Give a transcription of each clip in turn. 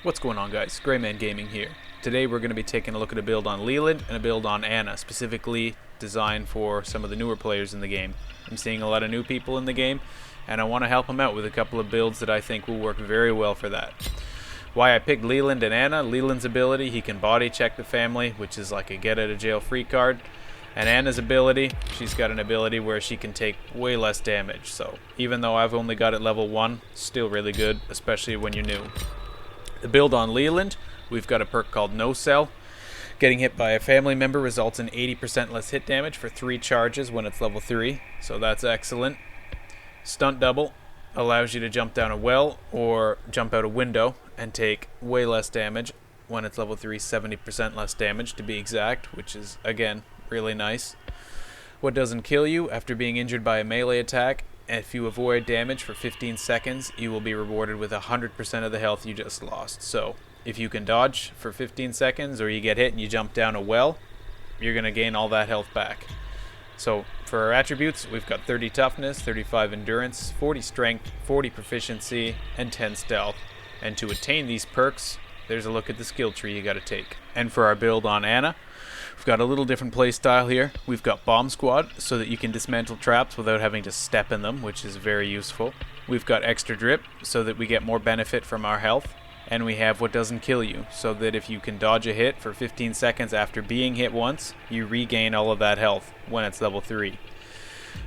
What's going on, guys? Greyman Gaming here. Today we're going to be taking a look at a build on Leland and a build on Anna, specifically designed for some of the newer players in the game. I'm seeing a lot of new people in the game, and I want to help them out with a couple of builds that I think will work very well for that. Why I picked Leland and Anna: Leland's ability, he can body check the family, which is like a get out of jail free card. And Anna's ability, she's got an ability where she can take way less damage. So even though I've only got it level 1, still really good, especially when you're new. The build on Leland, we've got a perk called No Cell. Getting hit by a family member results in 80% less hit damage for 3 charges when it's level 3, so that's excellent. Stunt Double allows you to jump down a well or jump out a window and take way less damage when it's level 3, 70% less damage to be exact, which is, again, really nice. What doesn't kill you: after being injured by a melee attack, if you avoid damage for 15 seconds, you will be rewarded with 100% of the health you just lost. So if you can dodge for 15 seconds or you get hit and you jump down a well, you're going to gain all that health back. So for our attributes, we've got 30 toughness, 35 endurance, 40 strength, 40 proficiency, and 10 stealth. And to attain these perks, there's a look at the skill tree you got to take. And for our build on Anna, we've got a little different play style here. We've got Bomb Squad, so that you can dismantle traps without having to step in them, which is very useful. We've got Extra Drip, so that we get more benefit from our health. And we have What Doesn't Kill You, so that if you can dodge a hit for 15 seconds after being hit once, you regain all of that health when it's level 3.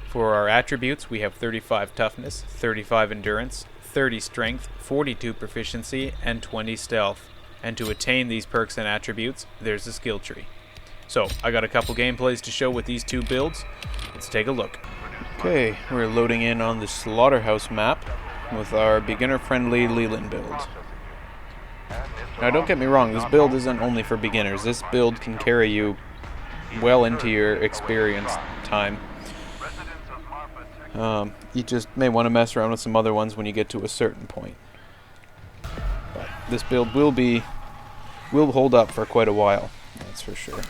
For our attributes, we have 35 toughness, 35 endurance, 30 strength, 42 proficiency, and 20 stealth. And to attain these perks and attributes, there's the skill tree. So, I got a couple gameplays to show with these two builds. Let's take a look. Okay, we're loading in on the Slaughterhouse map with our beginner-friendly Leland build. Now, don't get me wrong, this build isn't only for beginners. This build can carry you well into your experience time. You just may want to mess around with some other ones when you get to a certain point. But this build will hold up for quite a while, that's for sure.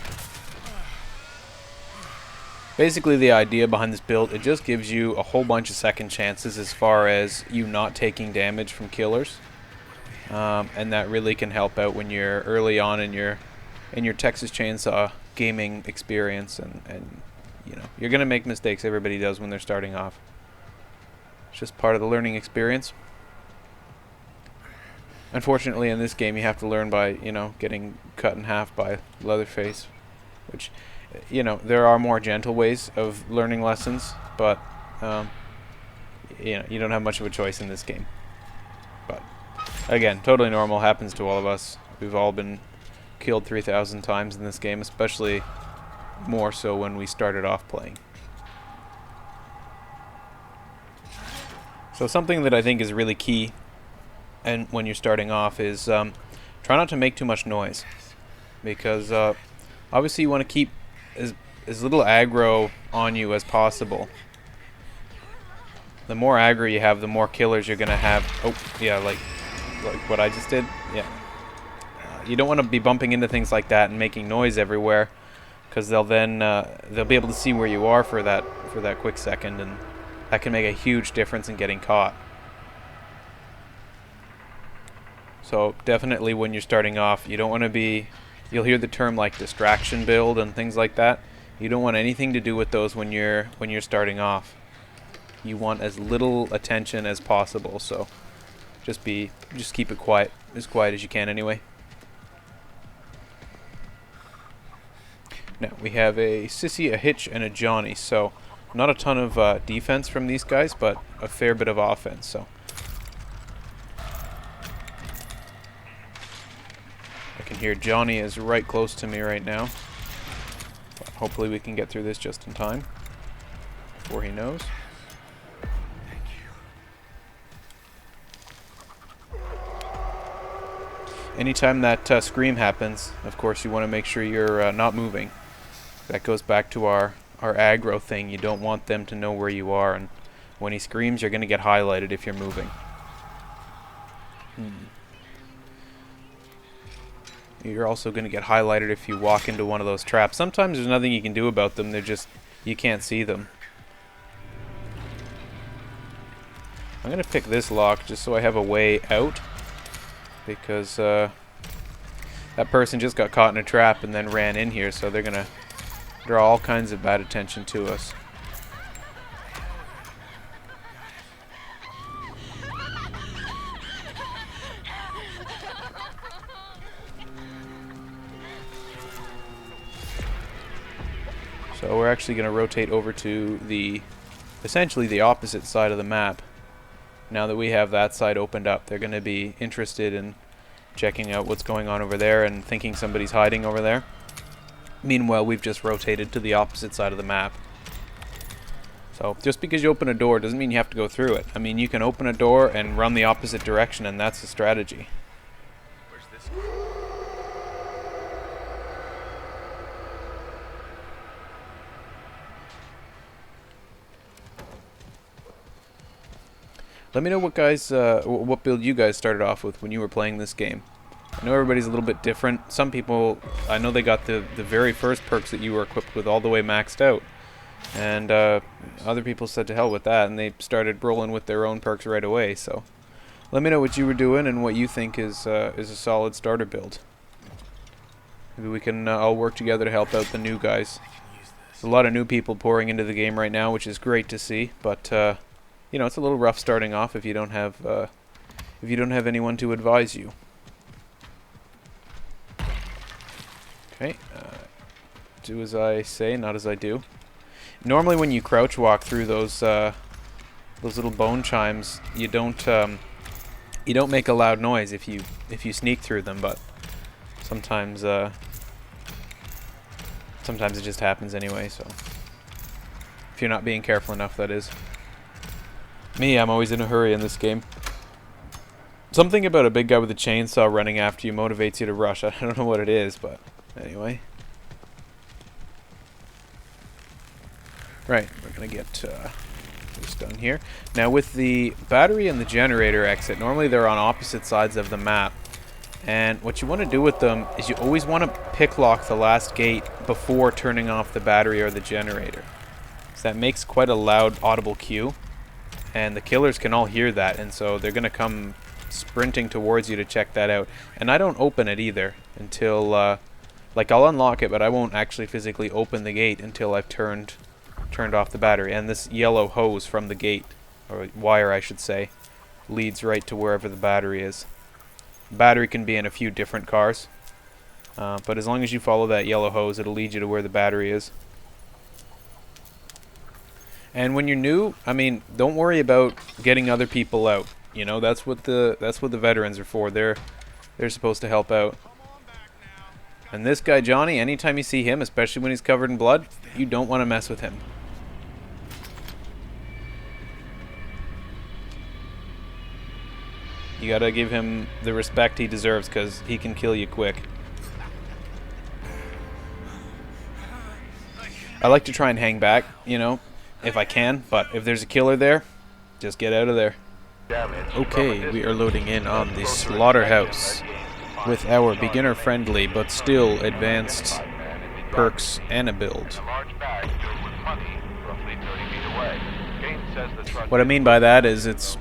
Basically, the idea behind this build, it just gives you a whole bunch of second chances as far as you not taking damage from killers. And that really can help out when you're early on in your Texas Chainsaw gaming experience, and you know, you're gonna make mistakes. Everybody does when they're starting off. It's just part of the learning experience. Unfortunately, in this game, you have to learn by, you know, getting cut in half by Leatherface, which, you know, there are more gentle ways of learning lessons, but you know, you don't have much of a choice in this game. But again, totally normal, happens to all of us. We've all been killed 3,000 times in this game, especially more so when we started off playing. So something that I think is really key, and when you're starting off, is try not to make too much noise, because obviously you want to keep as little aggro on you as possible. The more aggro you have, the more killers you're gonna have. Oh yeah, like what I just did. Yeah, you don't want to be bumping into things like that and making noise everywhere, because they'll be able to see where you are for that quick second, and that can make a huge difference in getting caught. So definitely when you're starting off, you don't want to be, you'll hear the term like distraction build and things like that. You don't want anything to do with those when you're starting off. You want as little attention as possible, so just keep it quiet, as quiet as you can anyway. Now we have a Sissy, a Hitch, and a Johnny, so not a ton of defense from these guys, but a fair bit of offense. So I can hear Johnny is right close to me right now, but hopefully we can get through this just in time before he knows. Anytime that scream happens, of course, you want to make sure you're not moving. That goes back to our aggro thing. You don't want them to know where you are, and when he screams, you're going to get highlighted if you're moving. You're also going to get highlighted if you walk into one of those traps. Sometimes there's nothing you can do about them. They're just, you can't see them. I'm going to pick this lock just so I have a way out. because that person just got caught in a trap and then ran in here, so they're gonna draw all kinds of bad attention to us. So we're actually going to rotate over to essentially the opposite side of the map. Now that we have that side opened up, they're going to be interested in checking out what's going on over there and thinking somebody's hiding over there. Meanwhile, we've just rotated to the opposite side of the map. So just because you open a door doesn't mean you have to go through it. I mean, you can open a door and run the opposite direction, and that's the strategy. Where's this? Let me know what build you guys started off with when you were playing this game. I know everybody's a little bit different. Some people, I know they got the very first perks that you were equipped with all the way maxed out. And other people said to hell with that, and they started rolling with their own perks right away. So let me know what you were doing and what you think is a solid starter build. Maybe we can all work together to help out the new guys. There's a lot of new people pouring into the game right now, which is great to see, but you know, it's a little rough starting off if you don't have anyone to advise you. Okay, do as I say, not as I do. Normally, when you crouch walk through those little bone chimes, you don't make a loud noise if you sneak through them. But sometimes sometimes it just happens anyway. So if you're not being careful enough, that is. Me, I'm always in a hurry in this game. Something about a big guy with a chainsaw running after you motivates you to rush. I don't know what it is, but anyway. Right, we're going to get this done here. Now with the battery and the generator exit, normally they're on opposite sides of the map. And what you want to do with them is you always want to pick lock the last gate before turning off the battery or the generator. So that makes quite a loud audible cue. And the killers can all hear that, and so they're going to come sprinting towards you to check that out. And I don't open it either until, like, I'll unlock it, but I won't actually physically open the gate until I've turned off the battery. And this yellow hose from the gate, or wire I should say, leads right to wherever the battery is. The battery can be in a few different cars, but as long as you follow that yellow hose, it'll lead you to where the battery is. And when you're new, I mean, don't worry about getting other people out. You know, that's what the veterans are for. They're supposed to help out. And this guy Johnny, anytime you see him, especially when he's covered in blood, you don't want to mess with him. You gotta give him the respect he deserves, because he can kill you quick. I like to try and hang back, you know, if I can, but if there's a killer there, just get out of there. Okay, we are loading in on the slaughterhouse with our beginner-friendly but still advanced perks and a build. What I mean by that is it's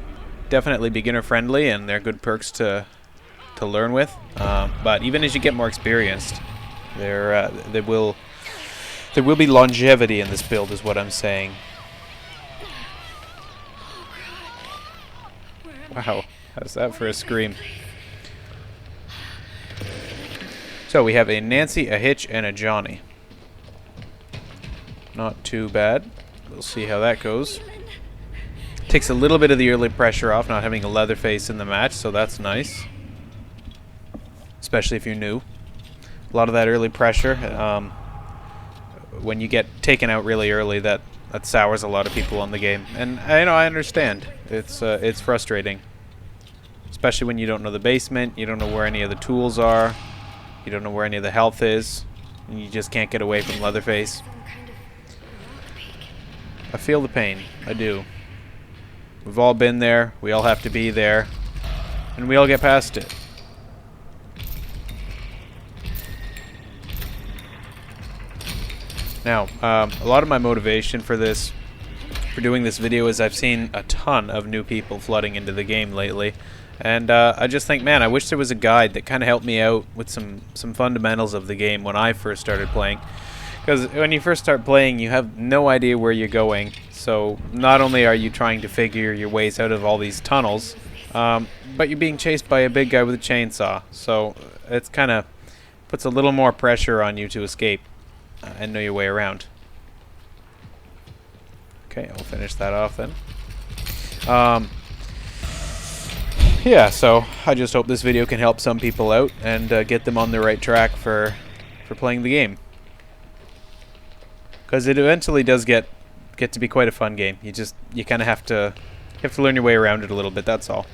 definitely beginner-friendly and they're good perks to learn with, but even as you get more experienced, there will be longevity in this build, is what I'm saying. Wow, how's that for a scream? So we have a Nancy, a Hitch, and a Johnny. Not too bad. We'll see how that goes. Takes a little bit of the early pressure off, not having a Leatherface in the match, so that's nice. Especially if you're new. A lot of that early pressure, when you get taken out really early, that sours a lot of people on the game. And I understand. It's frustrating. Especially when you don't know the basement, you don't know where any of the tools are, you don't know where any of the health is, and you just can't get away from Leatherface. I feel the pain. I do. We've all been there, we all have to be there, and we all get past it. Now, a lot of my motivation for doing this video is I've seen a ton of new people flooding into the game lately, And I just think, man, I wish there was a guide that kind of helped me out with some fundamentals of the game when I first started playing. Because when you first start playing, you have no idea where you're going. So not only are you trying to figure your ways out of all these tunnels, but you're being chased by a big guy with a chainsaw. So it's kind of puts a little more pressure on you to escape and know your way around. Okay, I'll finish that off then. Yeah, so I just hope this video can help some people out and get them on the right track for playing the game. Because it eventually does get to be quite a fun game. You kind of have to learn your way around it a little bit. That's all.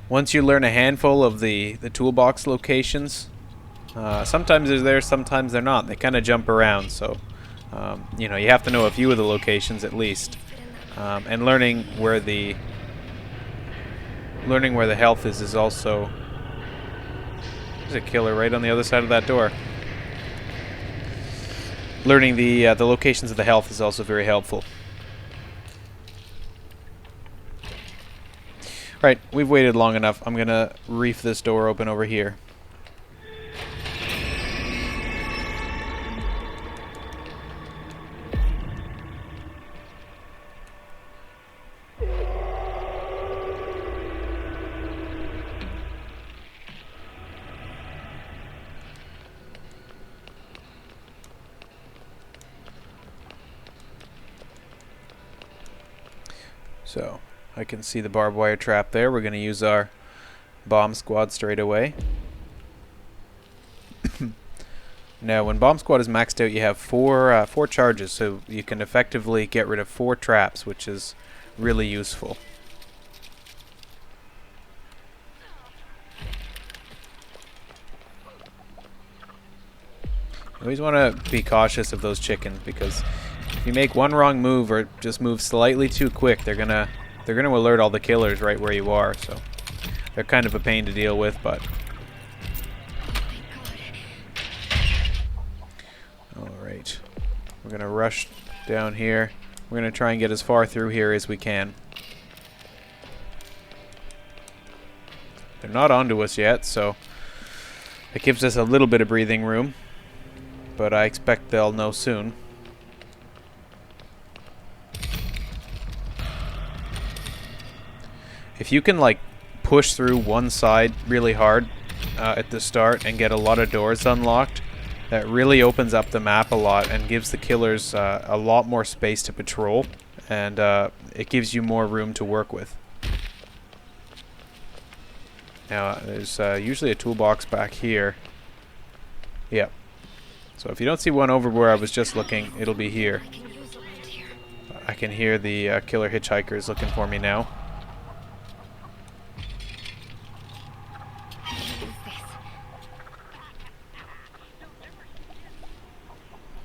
Once you learn a handful of the toolbox locations, sometimes they're there, sometimes they're not. They kind of jump around, so you know, you have to know a few of the locations at least, and learning where the health is also. There's a killer right on the other side of that door. Learning the locations of the health is also very helpful. Right, we've waited long enough. I'm gonna reef this door open over here. So, I can see the barbed wire trap there. We're going to use our bomb squad straight away. Now, when bomb squad is maxed out, you have four charges, so you can effectively get rid of 4 traps, which is really useful. You always want to be cautious of those chickens, because if you make one wrong move or just move slightly too quick, they're gonna alert all the killers right where you are. So they're kind of a pain to deal with, but all right, we're gonna rush down here. We're gonna try and get as far through here as we can. They're not onto us yet, so it gives us a little bit of breathing room, but I expect they'll know soon. If you can like push through one side really hard at the start and get a lot of doors unlocked, that really opens up the map a lot and gives the killers a lot more space to patrol, and it gives you more room to work with. Now there's usually a toolbox back here. Yep. So if you don't see one over where I was just looking, it'll be here. I can hear the killer hitchhikers looking for me now.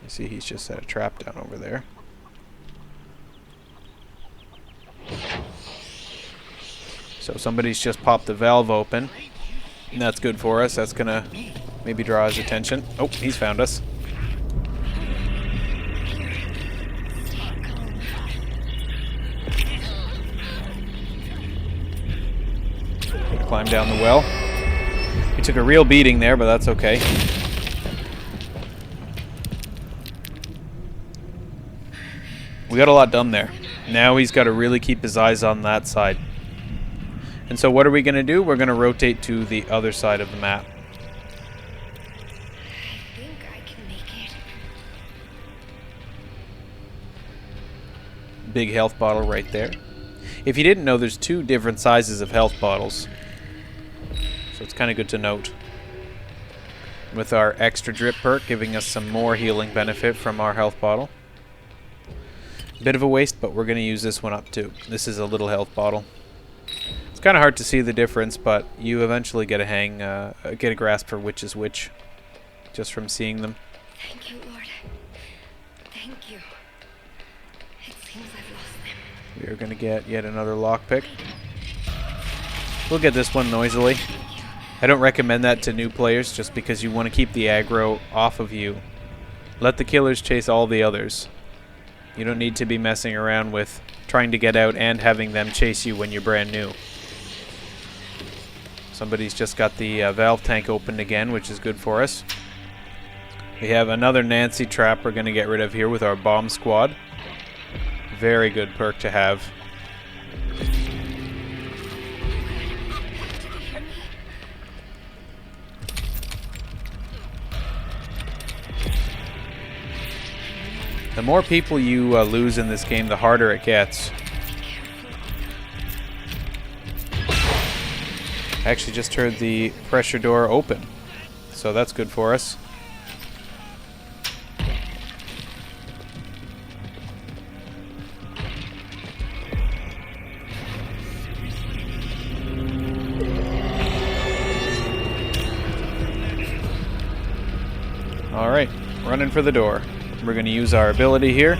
You see he's just set a trap down over there. So somebody's just popped the valve open, and that's good for us. That's gonna maybe draw his attention. Oh, he's found us. Climb down the well. He took a real beating there, but that's okay. We got a lot done there. Now he's got to really keep his eyes on that side. And so what are we going to do? We're going to rotate to the other side of the map. I think I can make it. Big health bottle right there. If you didn't know, there's 2 different sizes of health bottles. So it's kind of good to note. With our extra drip perk giving us some more healing benefit from our health bottle. Bit of a waste, but we're going to use this one up too. This is a little health bottle. It's kind of hard to see the difference, but you eventually get a grasp for which is which, just from seeing them. Thank you, Lord. Thank you. It seems I've lost them. We are going to get yet another lockpick. We'll get this one noisily. I don't recommend that to new players, just because you want to keep the aggro off of you. Let the killers chase all the others. You don't need to be messing around with trying to get out and having them chase you when you're brand new. Somebody's just got the valve tank opened again, which is good for us. We have another Nancy trap we're going to get rid of here with our bomb squad. Very good perk to have. The more people you lose in this game, the harder it gets. I actually just heard the pressure door open, so that's good for us. Alright, running for the door. We're going to use our ability here,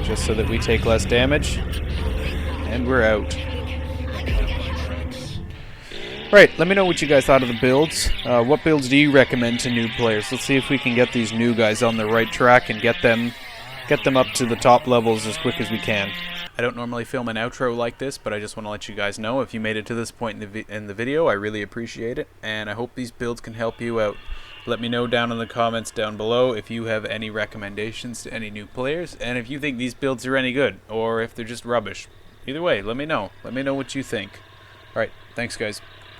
just so that we take less damage. And we're out. Right, let me know what you guys thought of the builds. What builds do you recommend to new players? Let's see if we can get these new guys on the right track and get them up to the top levels as quick as we can. I don't normally film an outro like this, but I just want to let you guys know if you made it to this point in the video, I really appreciate it, and I hope these builds can help you out. Let me know down in the comments down below if you have any recommendations to any new players, and if you think these builds are any good, or if they're just rubbish. Either way, let me know. Let me know what you think. Alright, thanks guys.